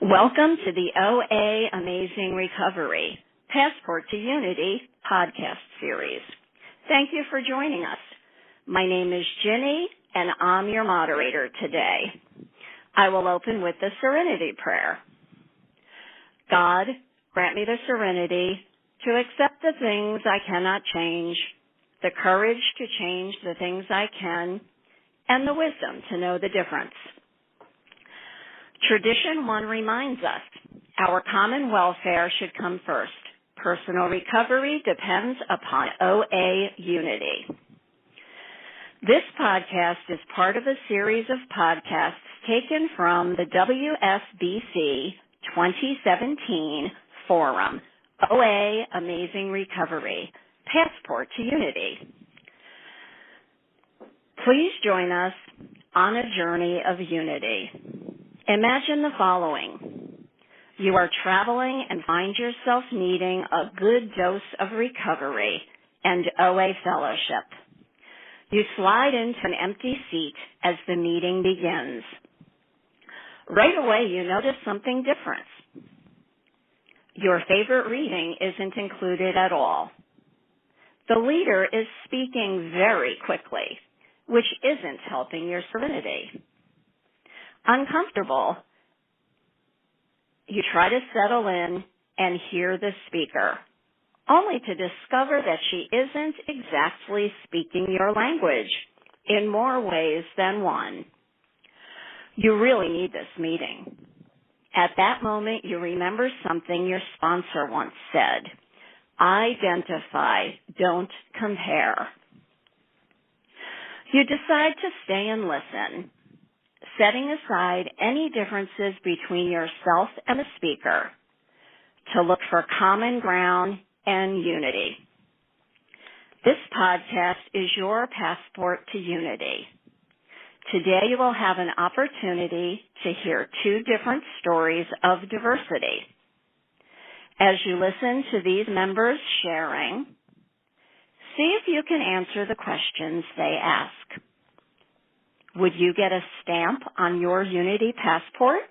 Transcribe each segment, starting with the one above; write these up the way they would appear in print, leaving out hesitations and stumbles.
Welcome to the OA Amazing Recovery Passport to Unity podcast series. Thank you for joining us. My name is Ginny, and I'm your moderator today. I will open with the Serenity Prayer. God, grant me the serenity to accept the things I cannot change, the courage to change the things I can, and the wisdom to know the difference. Tradition 1 reminds us our common welfare should come first. Personal recovery depends upon OA unity. This podcast is part of a series of podcasts taken from the WSBC 2017 Forum, OA Amazing Recovery, Passport to Unity. Please join us on a journey of unity. Imagine the following. You are traveling and find yourself needing a good dose of recovery and OA fellowship. You slide into an empty seat as the meeting begins. Right away, you notice something different. Your favorite reading isn't included at all. The leader is speaking very quickly, which isn't helping your serenity. Uncomfortable, you try to settle in and hear the speaker, only to discover that she isn't exactly speaking your language in more ways than one. You really need this meeting. At that moment, you remember something your sponsor once said. Identify, don't compare. You decide to stay and listen, setting aside any differences between yourself and the speaker to look for common ground and unity. This podcast is your passport to unity. Today you will have an opportunity to hear two different stories of diversity. As you listen to these members sharing, see if you can answer the questions they ask. Would you get a stamp on your Unity passport?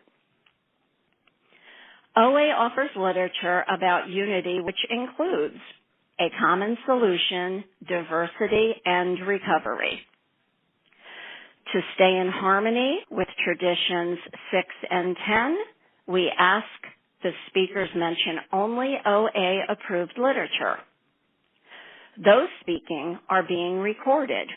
OA offers literature about unity which includes a common solution, diversity, and recovery. To stay in harmony with traditions 6 and 10, we ask the speakers mention only OA-approved literature. Those speaking are being recorded.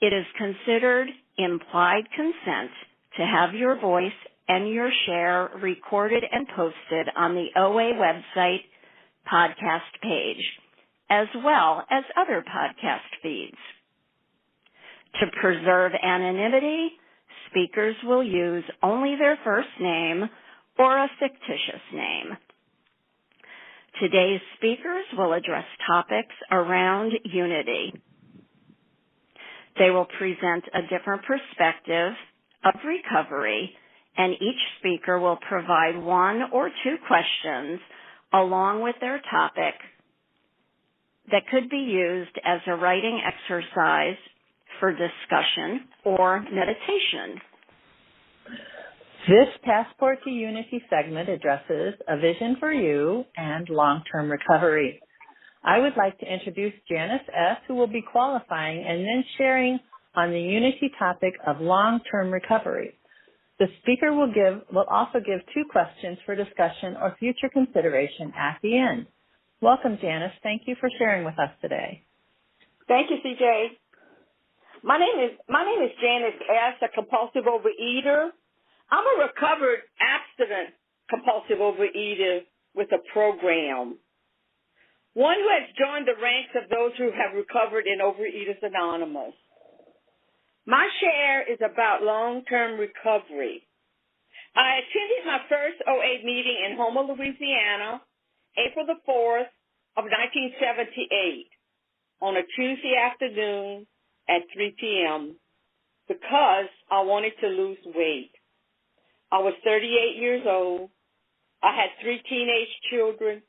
It is considered implied consent to have your voice and your share recorded and posted on the OA website podcast page, as well as other podcast feeds. To preserve anonymity, speakers will use only their first name or a fictitious name. Today's speakers will address topics around unity. They will present a different perspective of recovery, and each speaker will provide 1 or 2 questions along with their topic that could be used as a writing exercise for discussion or meditation. This Passport to Unity segment addresses a vision for you and long-term recovery. I would like to introduce Janice S., who will be qualifying and then sharing on the unity topic of long-term recovery. The speaker will also give 2 questions for discussion or future consideration at the end. Welcome, Janice. Thank you for sharing with us today. Thank you, CJ. My name is Janice S., a compulsive overeater. I'm a recovered abstinent compulsive overeater with a program. One who has joined the ranks of those who have recovered in Overeaters Anonymous. My share is about long-term recovery. I attended my first OA meeting in Houma, Louisiana, April the 4th of 1978, on a Tuesday afternoon at 3 p.m. because I wanted to lose weight. I was 38 years old. I had 3 teenage children.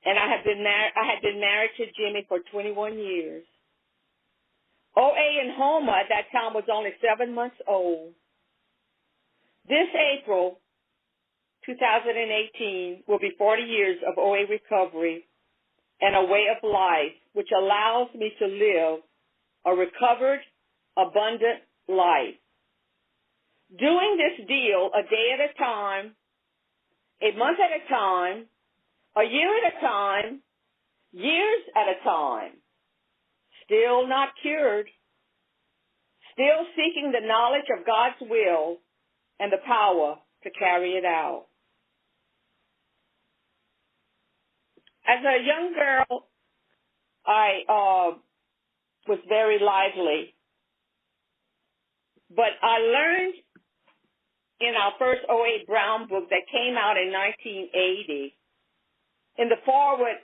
And I had been married to Jimmy for 21 years. OA in Houma at that time was only 7 months old. This April, 2018 will be 40 years of OA recovery and a way of life which allows me to live a recovered, abundant life. Doing this deal a day at a time, a month at a time, a year at a time, years at a time. Still not cured. Still seeking the knowledge of God's will and the power to carry it out. As a young girl, I was very lively. But I learned in our first OA Brown book that came out in 1980, in the foreword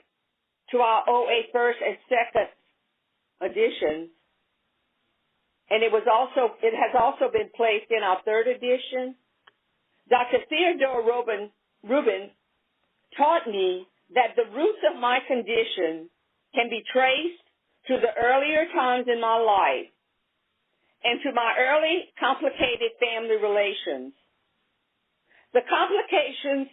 to our OA first and second editions, and it has also been placed in our third edition. Dr. Theodore Rubin taught me that the roots of my condition can be traced to the earlier times in my life and to my early complicated family relations. The complications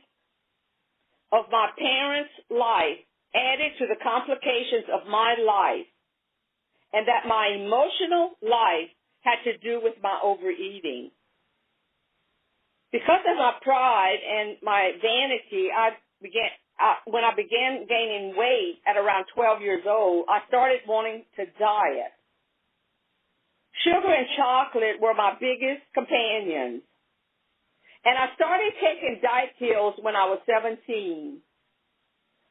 of my parents' life added to the complications of my life, and that my emotional life had to do with my overeating. Because of my pride and my vanity, when I began gaining weight at around 12 years old, I started wanting to diet. Sugar and chocolate were my biggest companions. And I started taking diet pills when I was 17,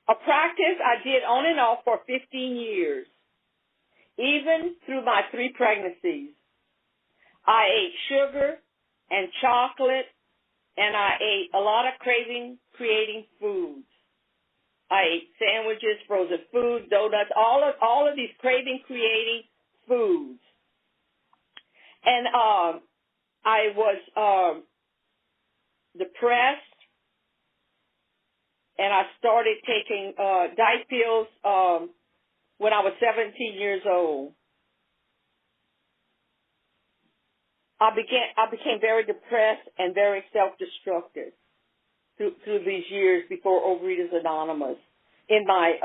a practice I did on and off for 15 years, even through my 3 pregnancies. I ate sugar and chocolate, and I ate a lot of craving-creating foods. I ate sandwiches, frozen food, donuts, all of these craving-creating foods. And I was depressed, and I started taking diet pills when I was 17 years old. I became very depressed and very self-destructive through these years before Overeaters Anonymous. In my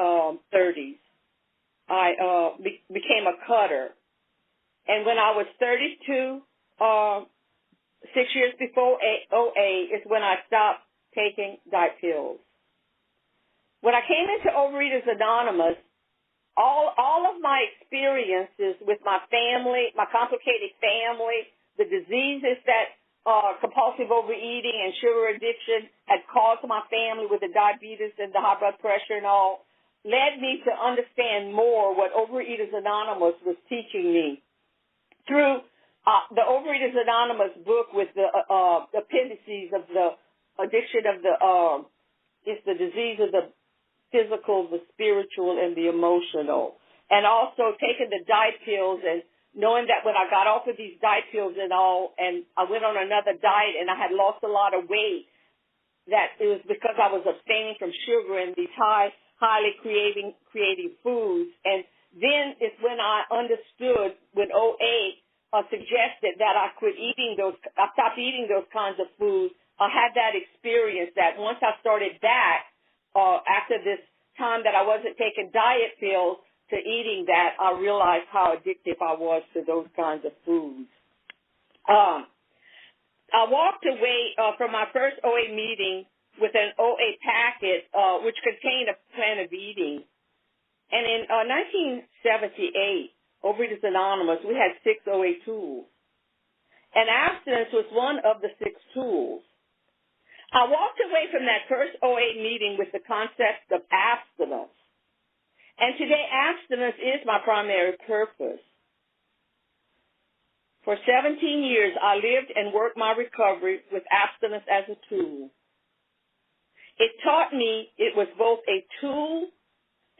30s, I became a cutter. And when I was 32, 6 years before OA is when I stopped taking diet pills. When I came into Overeaters Anonymous, all of my experiences with my family, my complicated family, the diseases that compulsive overeating and sugar addiction had caused my family with the diabetes and the high blood pressure and all, led me to understand more what Overeaters Anonymous was teaching me. Through the Overeaters Anonymous book with the appendices of the addiction of it's the disease of the physical, the spiritual, and the emotional. And also taking the diet pills and knowing that when I got off of these diet pills and all, and I went on another diet and I had lost a lot of weight, that it was because I was abstaining from sugar and these highly creating foods. And then it's when I understood when OA suggested that I stopped eating those kinds of foods. I had that experience that once I started back, after this time that I wasn't taking diet pills, to eating that, I realized how addictive I was to those kinds of foods. I walked away from my first OA meeting with an OA packet, which contained a plan of eating. And in 1978, Overeaters Anonymous, we had 6 OA tools. And abstinence was one of the 6 tools. I walked away from that first OA meeting with the concept of abstinence. And today, abstinence is my primary purpose. For 17 years, I lived and worked my recovery with abstinence as a tool. It taught me it was both a tool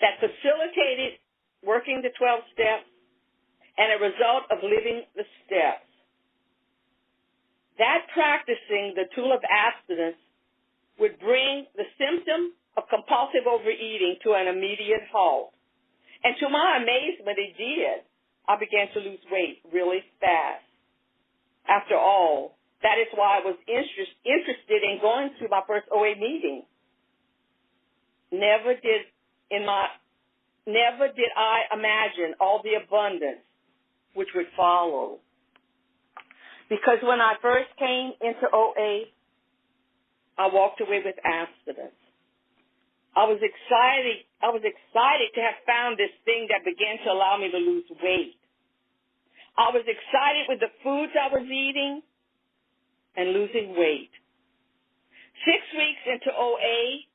that facilitated working the 12 steps and a result of living the steps. That practicing the tool of abstinence would bring the symptom of compulsive overeating to an immediate halt. And to my amazement, it did. I began to lose weight really fast. After all, That is why I was interested in going to my first OA meeting. Never did I imagine all the abundance which would follow. Because when I first came into OA, I walked away with abstinence. I was excited to have found this thing that began to allow me to lose weight. I was excited with the foods I was eating and losing weight. 6 weeks into OA,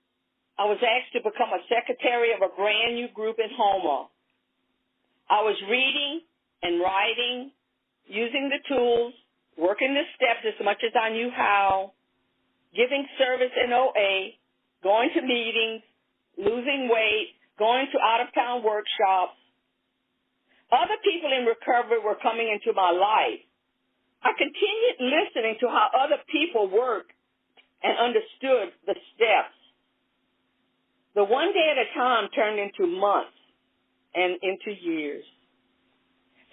I was asked to become a secretary of a brand new group in Houma. I was reading and writing, using the tools, working the steps as much as I knew how, giving service in OA, going to meetings, losing weight, going to out-of-town workshops. Other people in recovery were coming into my life. I continued listening to how other people worked and understood the steps. The one day at a time turned into months and into years.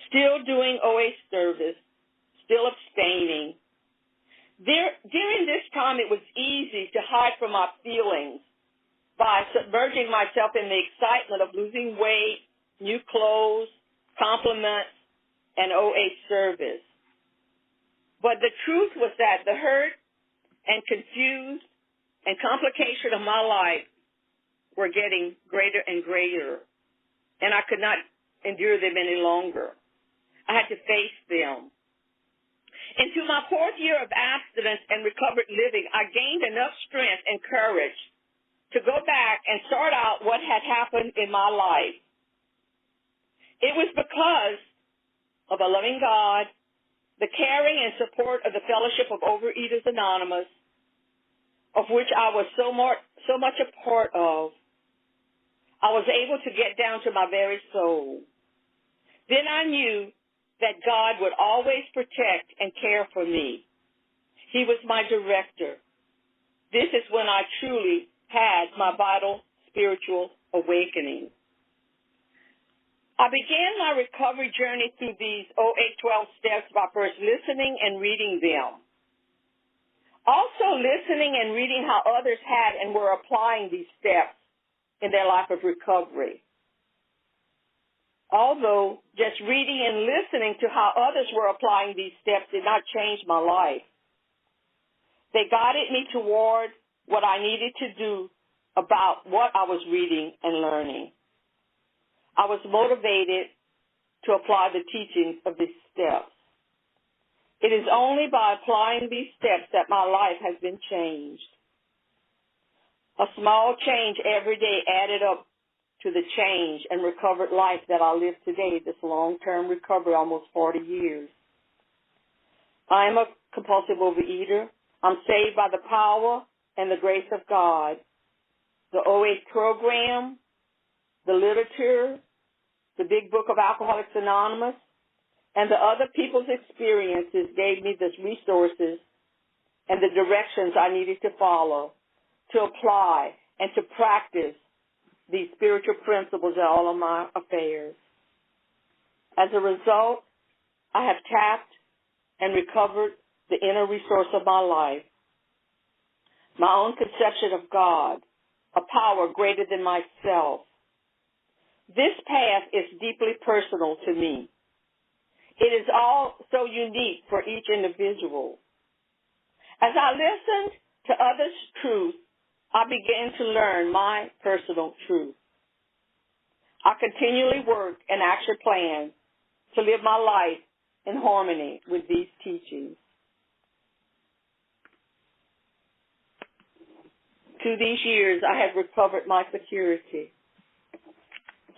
Still doing OA service, still abstaining. During this time, it was easy to hide from my feelings by submerging myself in the excitement of losing weight, new clothes, compliments, and OA service. But the truth was that the hurt and confused and complication of my life were getting greater and greater, and I could not endure them any longer. I had to face them. Into my 4th year of abstinence and recovered living, I gained enough strength and courage to go back and sort out what had happened in my life. It was because of a loving God, the caring and support of the Fellowship of Overeaters Anonymous, of which I was so much a part of. I was able to get down to my very soul. Then I knew that God would always protect and care for me. He was my director. This is when I truly had my vital spiritual awakening. I began my recovery journey through these OA 12 steps by first listening and reading them. Also listening and reading how others had and were applying these steps in their life of recovery. Although just reading and listening to how others were applying these steps did not change my life, they guided me toward what I needed to do about what I was reading and learning. I was motivated to apply the teachings of these steps. It is only by applying these steps that my life has been changed. A small change every day added up to the change and recovered life that I live today, this long-term recovery, almost 40 years. I am a compulsive overeater. I'm saved by the power and the grace of God. The OA program, the literature, the big book of Alcoholics Anonymous, and the other people's experiences gave me the resources and the directions I needed to follow, to apply, and to practice these spiritual principles in all of my affairs. As a result, I have tapped and recovered the inner resource of my life, my own conception of God, a power greater than myself. This path is deeply personal to me. It is all so unique for each individual. As I listened to others' truth, I began to learn my personal truth. I continually work and action plan to live my life in harmony with these teachings. Through these years, I have recovered my security.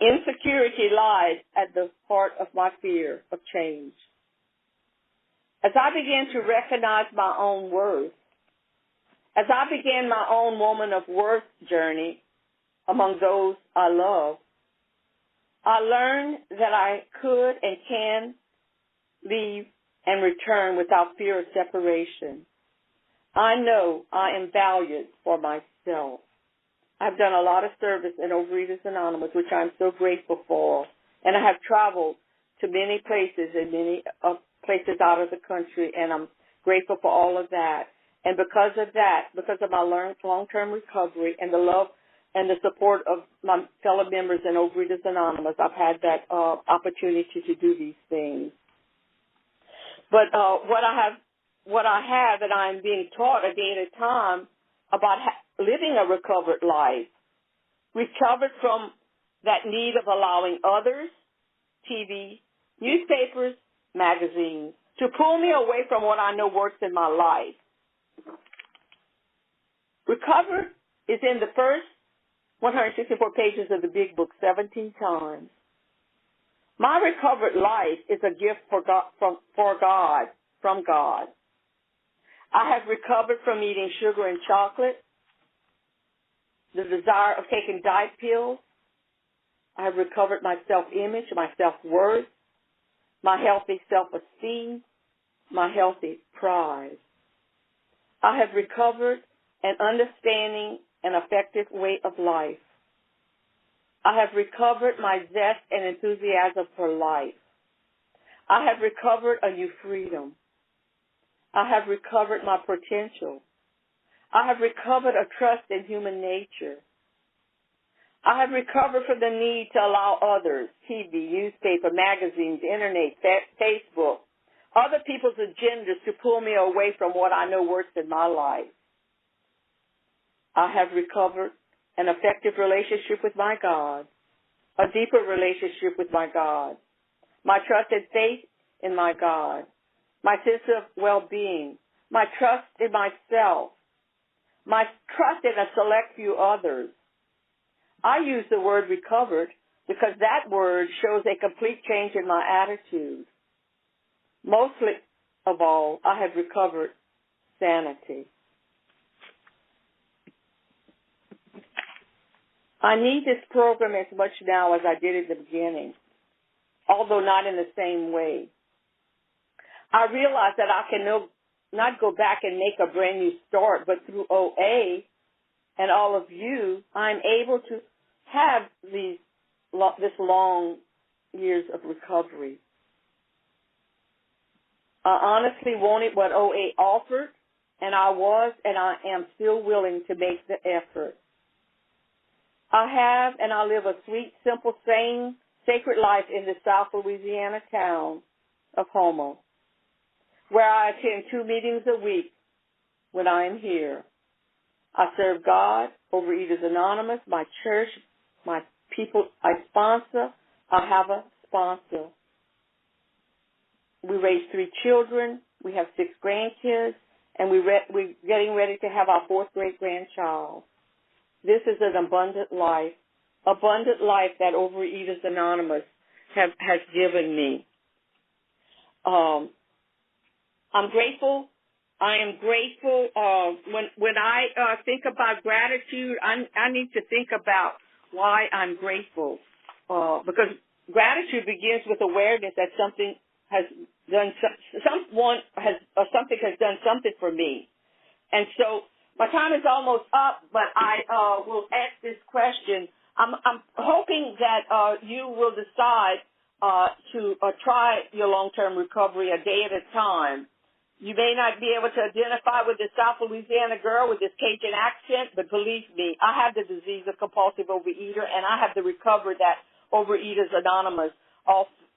Insecurity lies at the heart of my fear of change. As I began to recognize my own worth, as I began my own woman of worth journey among those I love, I learned that I could and can leave and return without fear of separation. I know I am valued for myself. I've done a lot of service in Overeaters Anonymous, which I'm so grateful for, and I have traveled to many places and many places out of the country, and I'm grateful for all of that. And because of that, because of my long-term recovery and the love and the support of my fellow members in Overeaters Anonymous, I've had that opportunity to do these things. But what I have that I'm being taught a day at a time about living a recovered life, recovered from that need of allowing others, TV, newspapers, magazines, to pull me away from what I know works in my life. Recovered is in the first 164 pages of the big book 17 times. My recovered life is a gift from God. I have recovered from eating sugar and chocolate, the desire of taking diet pills. I have recovered my self-image, my self-worth, my healthy self-esteem, my healthy pride. I have recovered an understanding and effective way of life. I have recovered my zest and enthusiasm for life. I have recovered a new freedom. I have recovered my potential. I have recovered a trust in human nature. I have recovered from the need to allow others, TV, newspaper, magazines, internet, Facebook, other people's agendas to pull me away from what I know works in my life. I have recovered an effective relationship with my God, a deeper relationship with my God, my trust and faith in my God, my sense of well-being, my trust in myself, my trust in a select few others. I use the word recovered because that word shows a complete change in my attitude. Mostly of all, I have recovered sanity. I need this program as much now as I did at the beginning, although not in the same way. I realize that I can not go back and make a brand new start, but through OA and all of you, I'm able to have this long years of recovery. I honestly wanted what OA offered, and I was and I am still willing to make the effort. I have and I live a sweet, simple, sane, sacred life in the South Louisiana town of Houma, where I attend 2 meetings a week when I am here. I serve God, Overeaters Anonymous, my church, my people I sponsor. I have a sponsor. We raise 3 children. We have 6 grandkids, and we're getting ready to have our 4th great-grandchild. This is an abundant life that Overeaters Anonymous has given me. I'm grateful. I am grateful. When I think about gratitude, I need to think about why I'm grateful, because gratitude begins with awareness that something has done, something has done something for me, and so. My time is almost up, but I will ask this question. I'm hoping that you will decide to try your long-term recovery a day at a time. You may not be able to identify with this South Louisiana girl with this Cajun accent, but believe me, I have the disease of compulsive overeater, and I have the recovery that Overeaters Anonymous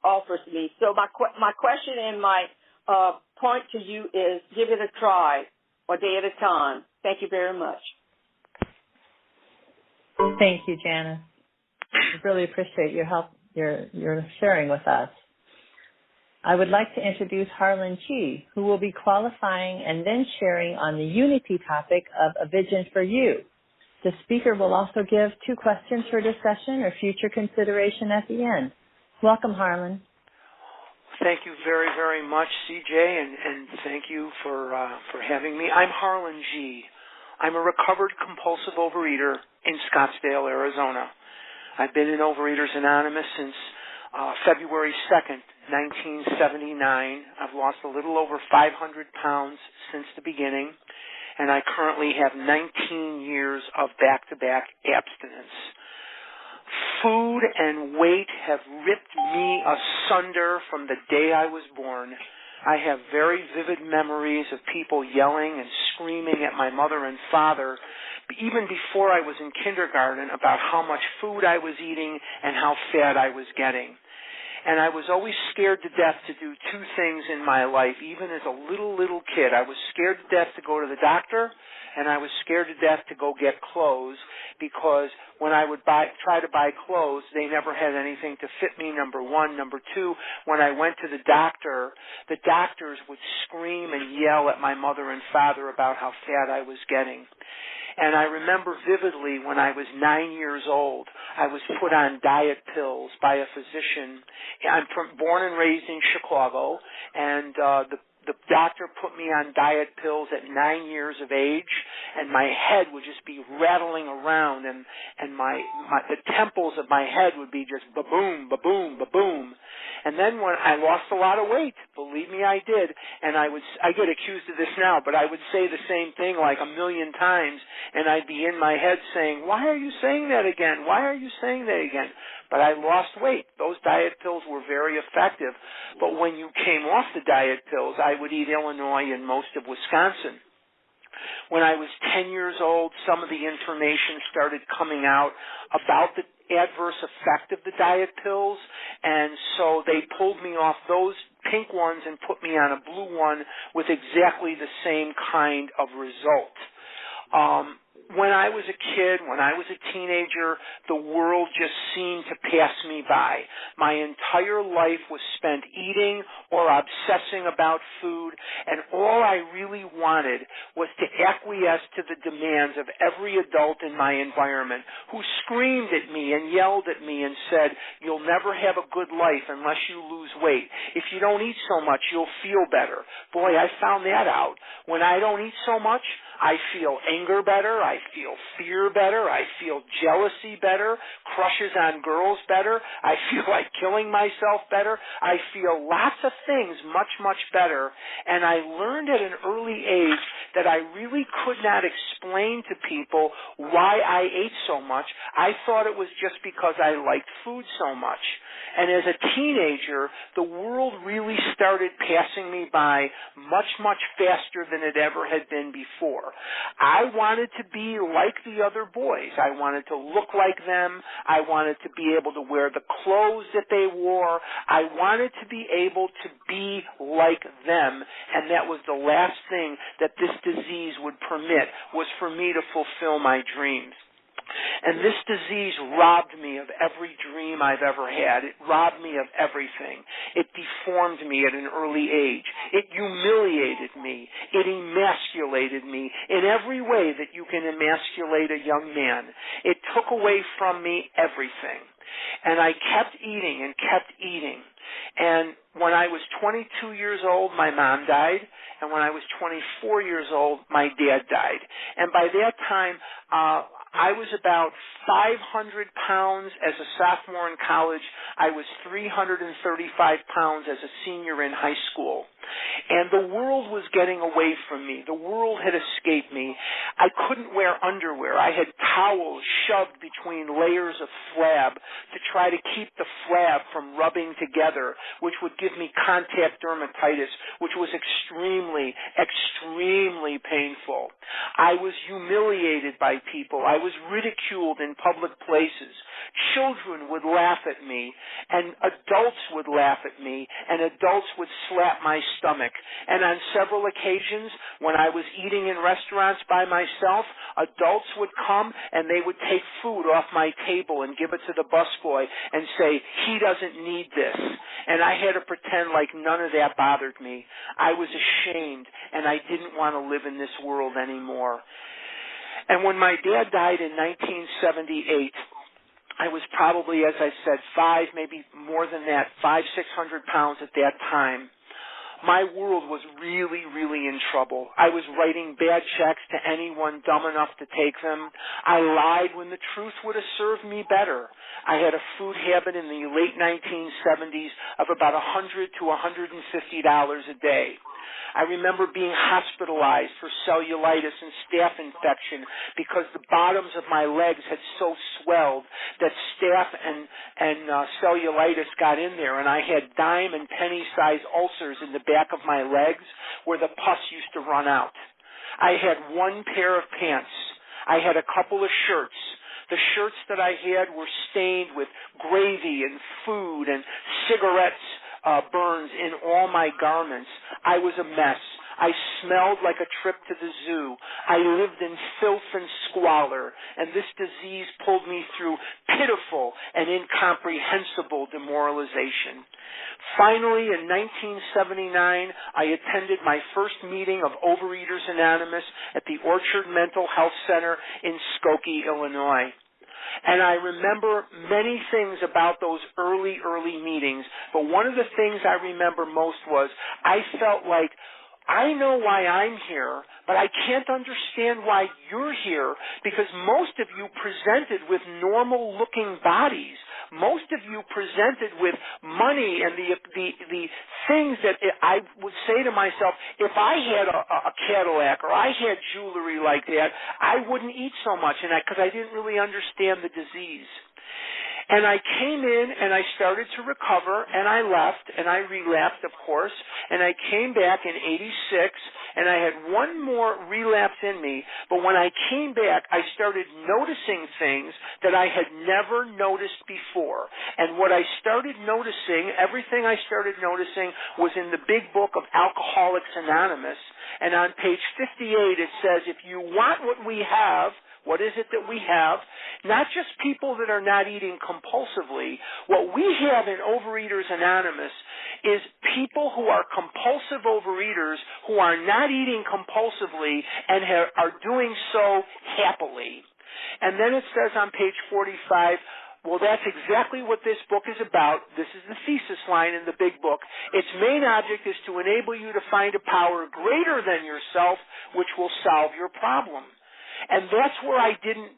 offers me. So my question and my point to you is give it a try, a day at a time. Thank you very much. Thank you, Janice. I really appreciate your help, your sharing with us. I would like to introduce Harlan Chi, who will be qualifying and then sharing on the unity topic of A Vision for You. The speaker will also give 2 questions for discussion or future consideration at the end. Welcome, Harlan. Thank you very, very much, CJ, and thank you for having me. I'm Harlan G. I'm a recovered compulsive overeater in Scottsdale, Arizona. I've been in Overeaters Anonymous since February 2nd, 1979. I've lost a little over 500 pounds since the beginning, and I currently have 19 years of back-to-back abstinence. Food and weight have ripped me asunder from the day I was born. I have very vivid memories of people yelling and screaming at my mother and father, even before I was in kindergarten, about how much food I was eating and how fat I was getting. And I was always scared to death to do two things in my life, even as a little kid. I was scared to death to go to the doctor, and I was scared to death to go get clothes, because when I would try to buy clothes, they never had anything to fit me, number one. Number two, when I went to the doctors would scream and yell at my mother and father about how fat I was getting. And I remember vividly when I was 9 years old, I was put on diet pills by a physician. I'm born and raised in Chicago, and the doctor put me on diet pills at 9 years of age, and my head would just be rattling around, and the temples of my head would be just ba-boom, ba-boom, ba-boom. And then when I lost a lot of weight, believe me, I did, and I get accused of this now, but I would say the same thing like a million times, and I'd be in my head saying, why are you saying that again? Why are you saying that again? But I lost weight. Those diet pills were very effective. But when you came off the diet pills, I would eat Illinois and most of Wisconsin. When I was 10 years old, some of the information started coming out about the adverse effect of the diet pills, and so they pulled me off those pink ones and put me on a blue one with exactly the same kind of result. When I was a kid, when I was a teenager, the world just seemed to pass me by. My entire life was spent eating or obsessing about food, and all I really wanted was to acquiesce to the demands of every adult in my environment who screamed at me and yelled at me and said, you'll never have a good life unless you lose weight. If you don't eat so much, you'll feel better. Boy, I found that out. When I don't eat so much, I feel anger better, I feel fear better, I feel jealousy better, crushes on girls better, I feel like killing myself better, I feel lots of things much, much better, and I learned at an early age that I really could not explain to people why I ate so much. I thought it was just because I liked food so much. And as a teenager, the world really started passing me by much, much faster than it ever had been before. I wanted to be like the other boys. I wanted to look like them. I wanted to be able to wear the clothes that they wore. I wanted to be able to be like them, and that was the last thing that this disease would permit, was for me to fulfill my dreams. And this disease robbed me of every dream I've ever had. It robbed me of everything. It deformed me at an early age. It humiliated me. It emasculated me in every way that you can emasculate a young man. It took away from me everything. And I kept eating and kept eating. And when I was 22 years old, my mom died. And when I was 24 years old, my dad died. And by that time, I was about 500 pounds as a sophomore in college. I was 335 pounds as a senior in high school. And the world was getting away from me. The world had escaped me. I couldn't wear underwear. I had towels shoved between layers of flab to try to keep the flab from rubbing together, which would give me contact dermatitis, which was extremely, extremely painful. I was humiliated by people. I was ridiculed in public places. Children would laugh at me, and adults would laugh at me, and adults would slap my stomach. And on several occasions, when I was eating in restaurants by myself, adults would come and they would take food off my table and give it to the busboy and say, he doesn't need this. And I had to pretend like none of that bothered me. I was ashamed, and I didn't want to live in this world anymore. And when my dad died in 1978, I was probably, as I said, maybe more than that, 600 pounds at that time. My world was really, really in trouble. I was writing bad checks to anyone dumb enough to take them. I lied when the truth would have served me better. I had a food habit in the late 1970s of about $100 to $150 a day. I remember being hospitalized for cellulitis and staph infection because the bottoms of my legs had so swelled that staph and cellulitis got in there, and I had dime and penny-sized ulcers in the back of my legs where the pus used to run out. I had one pair of pants. I had a couple of shirts. The shirts that I had were stained with gravy and food and cigarettes burns in all my garments. I was a mess. I smelled like a trip to the zoo. I lived in filth and squalor, and this disease pulled me through pitiful and incomprehensible demoralization. Finally, in 1979, I attended my first meeting of Overeaters Anonymous at the Orchard Mental Health Center in Skokie, Illinois. And I remember many things about those early meetings, but one of the things I remember most was I felt like I know why I'm here, but I can't understand why you're here, because most of you presented with normal-looking bodies. Most of you presented with money and the things that I would say to myself, if I had a Cadillac or I had jewelry like that, I wouldn't eat so much, and because I didn't really understand the disease. And I came in and I started to recover, and I left, and I relapsed, of course, and I came back in 86, and I had one more relapse in me, but when I came back, I started noticing things that I had never noticed before. And what I started noticing, everything I started noticing was in the big book of Alcoholics Anonymous, and on page 58 it says, if you want what we have, what is it that we have? Not just people that are not eating compulsively. What we have in Overeaters Anonymous is people who are compulsive overeaters who are not eating compulsively and are doing so happily. And then it says on page 45, well, that's exactly what this book is about. This is the thesis line in the big book. Its main object is to enable you to find a power greater than yourself, which will solve your problem. And that's where I didn't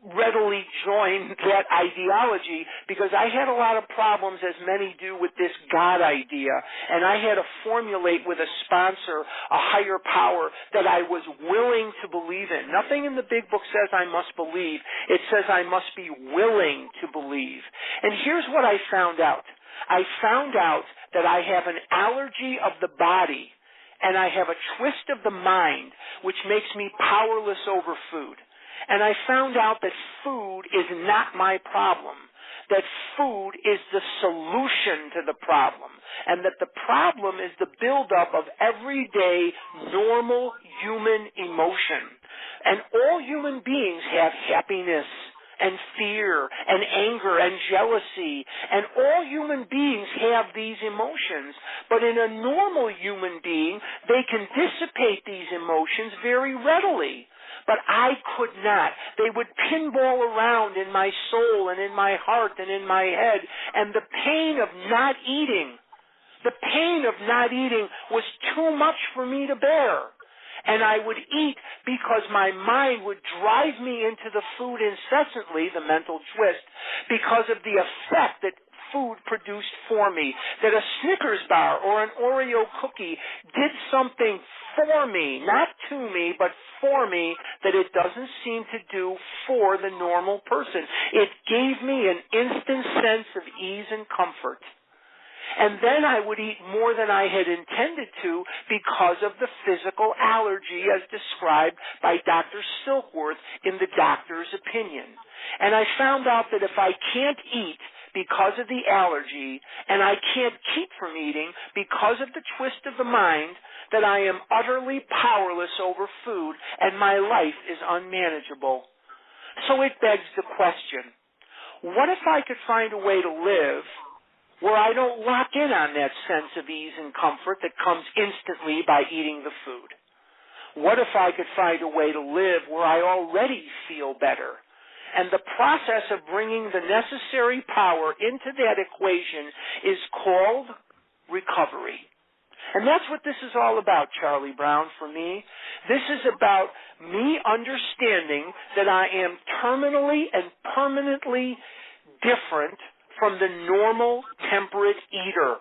readily join that ideology, because I had a lot of problems, as many do, with this God idea. And I had to formulate with a sponsor a higher power that I was willing to believe in. Nothing in the big book says I must believe. It says I must be willing to believe. And here's what I found out. I found out that I have an allergy of the body, and I have a twist of the mind, which makes me powerless over food. And I found out that food is not my problem, that food is the solution to the problem, and that the problem is the buildup of everyday, normal human emotion. And all human beings have happiness and fear and anger and jealousy, and all human beings have these emotions. But in a normal human being, they can dissipate these emotions very readily. But I could not. They would pinball around in my soul and in my heart and in my head, and the pain of not eating was too much for me to bear. And I would eat because my mind would drive me into the food incessantly, the mental twist, because of the effect that food produced for me, that a Snickers bar or an Oreo cookie did something for me, not to me, but for me, that it doesn't seem to do for the normal person. It gave me an instant sense of ease and comfort. And then I would eat more than I had intended to because of the physical allergy as described by Dr. Silkworth in the doctor's opinion. And I found out that if I can't eat because of the allergy, and I can't keep from eating because of the twist of the mind, that I am utterly powerless over food and my life is unmanageable. So it begs the question, what if I could find a way to live where I don't lock in on that sense of ease and comfort that comes instantly by eating the food? What if I could find a way to live where I already feel better? And the process of bringing the necessary power into that equation is called recovery. And that's what this is all about, Charlie Brown, for me. This is about me understanding that I am terminally and permanently different from the normal temperate eater.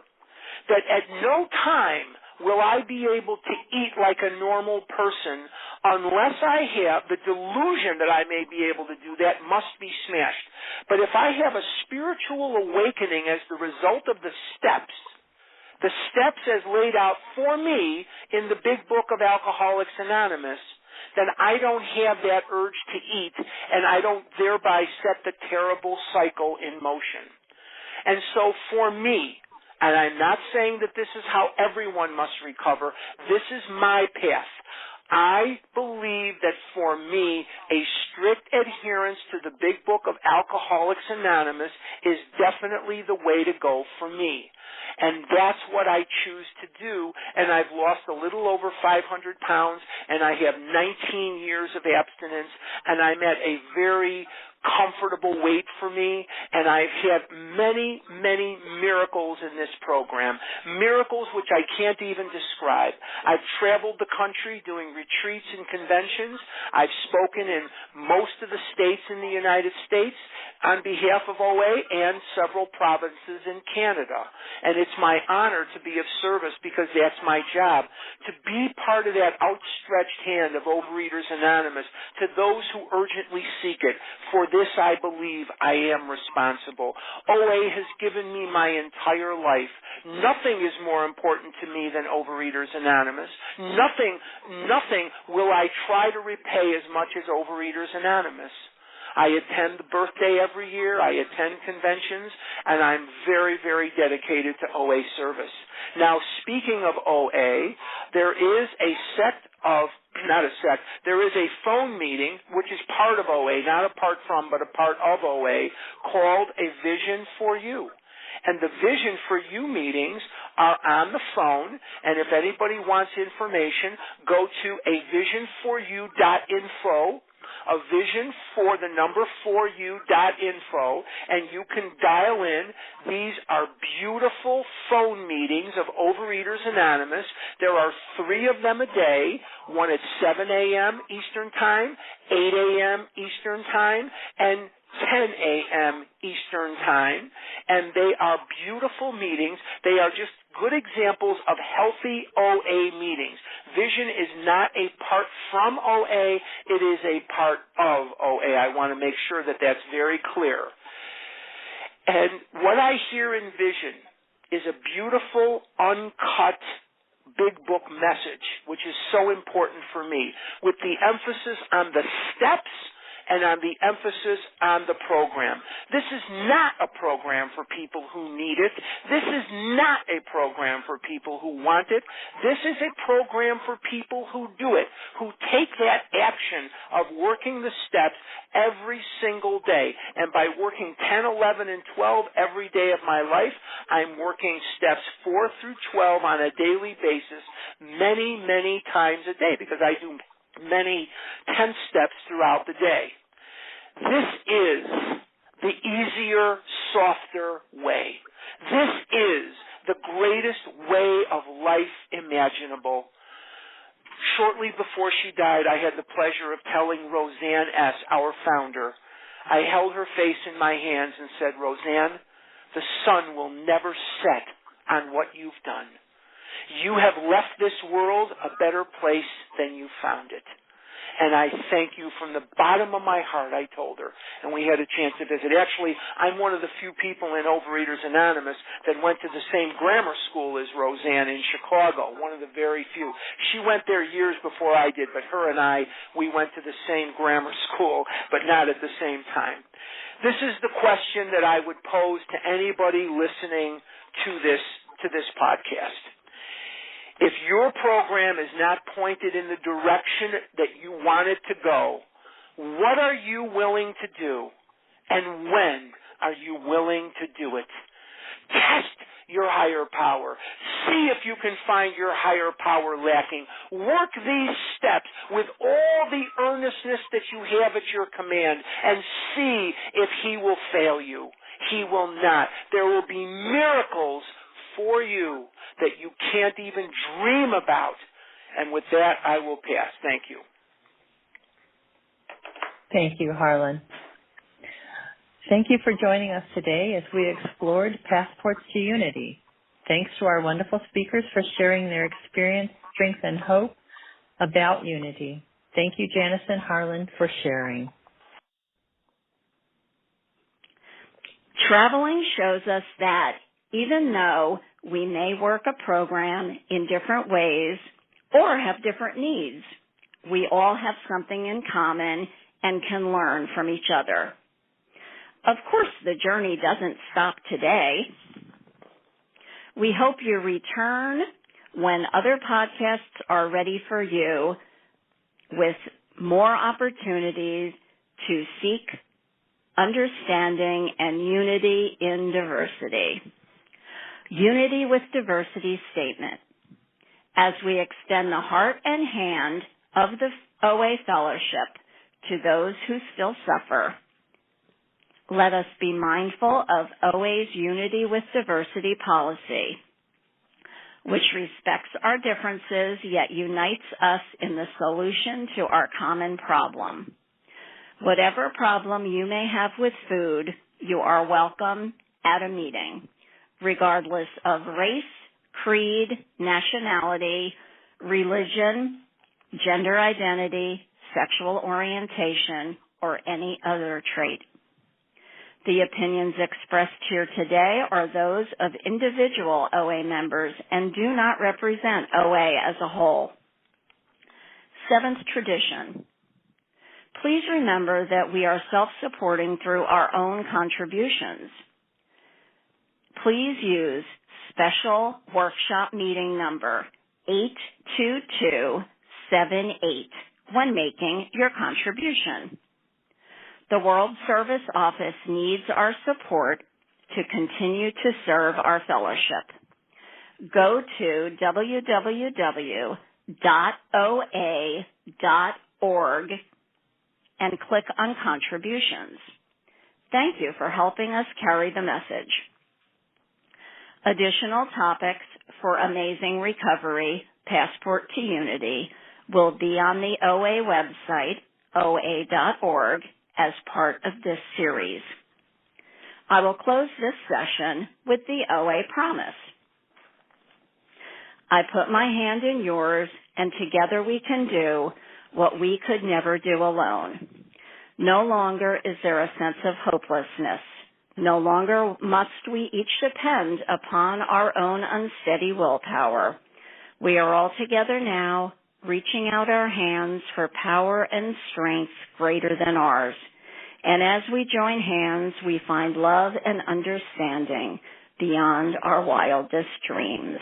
That at no time will I be able to eat like a normal person unless I have the delusion that I may be able to do that must be smashed. But if I have a spiritual awakening as the result of the steps as laid out for me in the big book of Alcoholics Anonymous, then I don't have that urge to eat, and I don't thereby set the terrible cycle in motion. And so for me, and I'm not saying that this is how everyone must recover, this is my path. I believe that for me, a strict adherence to the big book of Alcoholics Anonymous is definitely the way to go for me. And that's what I choose to do, and I've lost a little over 500 pounds, and I have 19 years of abstinence, and I'm at a very comfortable weight for me, and I've had many, many miracles in this program, miracles which I can't even describe. I've traveled the country doing retreats and conventions. I've spoken in most of the states in the United States on behalf of OA and several provinces in Canada. And it's my honor to be of service because that's my job, to be part of that outstretched hand of Overeaters Anonymous to those who urgently seek it. For this, I believe I am responsible. OA has given me my entire life. Nothing is more important to me than Overeaters Anonymous. Nothing will I try to repay as much as Overeaters Anonymous. I attend the birthday every year. I attend conventions, and I'm very, very dedicated to OA service. Now, speaking of OA, there is there is a phone meeting, which is part of OA, not apart from, but a part of OA, called A Vision for You. And the Vision for You meetings are on the phone, and if anybody wants information, go to avisionforyou.info, a vision for the number 4u.info, and you can dial in. These are beautiful phone meetings of Overeaters Anonymous. There are 3 of them a day, one at 7 a.m. Eastern Time, 8 a.m. Eastern Time, and 10 a.m. Eastern Time, and they are beautiful meetings. They are just good examples of healthy OA meetings. Vision is not a part from OA, it is a part of OA. I want to make sure that that's very clear. And what I hear in Vision is a beautiful, uncut, big book message, which is so important for me, with the emphasis on the steps and on the emphasis on the program. This is not a program for people who need it. This is not a program for people who want it. This is a program for people who do it, who take that action of working the steps every single day. And by working 10, 11, and 12 every day of my life, I'm working steps 4 through 12 on a daily basis many, many times a day, because I do many 10 steps throughout the day. This is the easier, softer way. This is the greatest way of life imaginable. Shortly before she died, I had the pleasure of telling Roseanne S., our founder, I held her face in my hands and said, Roseanne, the sun will never set on what you've done. You have left this world a better place than you found it. And I thank you from the bottom of my heart, I told her. And we had a chance to visit. Actually, I'm one of the few people in Overeaters Anonymous that went to the same grammar school as Roseanne in Chicago, one of the very few. She went there years before I did, but her and I, we went to the same grammar school, but not at the same time. This is the question that I would pose to anybody listening to this podcast. If your program is not pointed in the direction that you want it to go, what are you willing to do, and when are you willing to do it? Test your higher power. See if you can find your higher power lacking. Work these steps with all the earnestness that you have at your command, and see if he will fail you. He will not. There will be miracles for you that you can't even dream about. And with that, I will pass. Thank you. Thank you, Harlan. Thank you for joining us today as we explored Passports to Unity. Thanks to our wonderful speakers for sharing their experience, strength, and hope about unity. Thank you, Janice and Harlan, for sharing. Traveling shows us that even though we may work a program in different ways or have different needs, we all have something in common and can learn from each other. Of course, the journey doesn't stop today. We hope you return when other podcasts are ready for you with more opportunities to seek understanding and unity in diversity. Unity with diversity statement. As we extend the heart and hand of the OA Fellowship to those who still suffer, let us be mindful of OA's Unity with Diversity policy, which respects our differences yet unites us in the solution to our common problem. Whatever problem you may have with food, you are welcome at a meeting, regardless of race, creed, nationality, religion, gender identity, sexual orientation, or any other trait. The opinions expressed here today are those of individual OA members and do not represent OA as a whole. Seventh tradition. Please remember that we are self-supporting through our own contributions. Please use special workshop meeting number 82278 when making your contribution. The World Service Office needs our support to continue to serve our fellowship. Go to www.oa.org and click on Contributions. Thank you for helping us carry the message. Additional topics for Amazing Recovery, Passport to Unity, will be on the OA website, oa.org, as part of this series. I will close this session with the OA promise. I put my hand in yours, and together we can do what we could never do alone. No longer is there a sense of hopelessness. No longer must we each depend upon our own unsteady willpower. We are all together now, reaching out our hands for power and strength greater than ours. And as we join hands, we find love and understanding beyond our wildest dreams.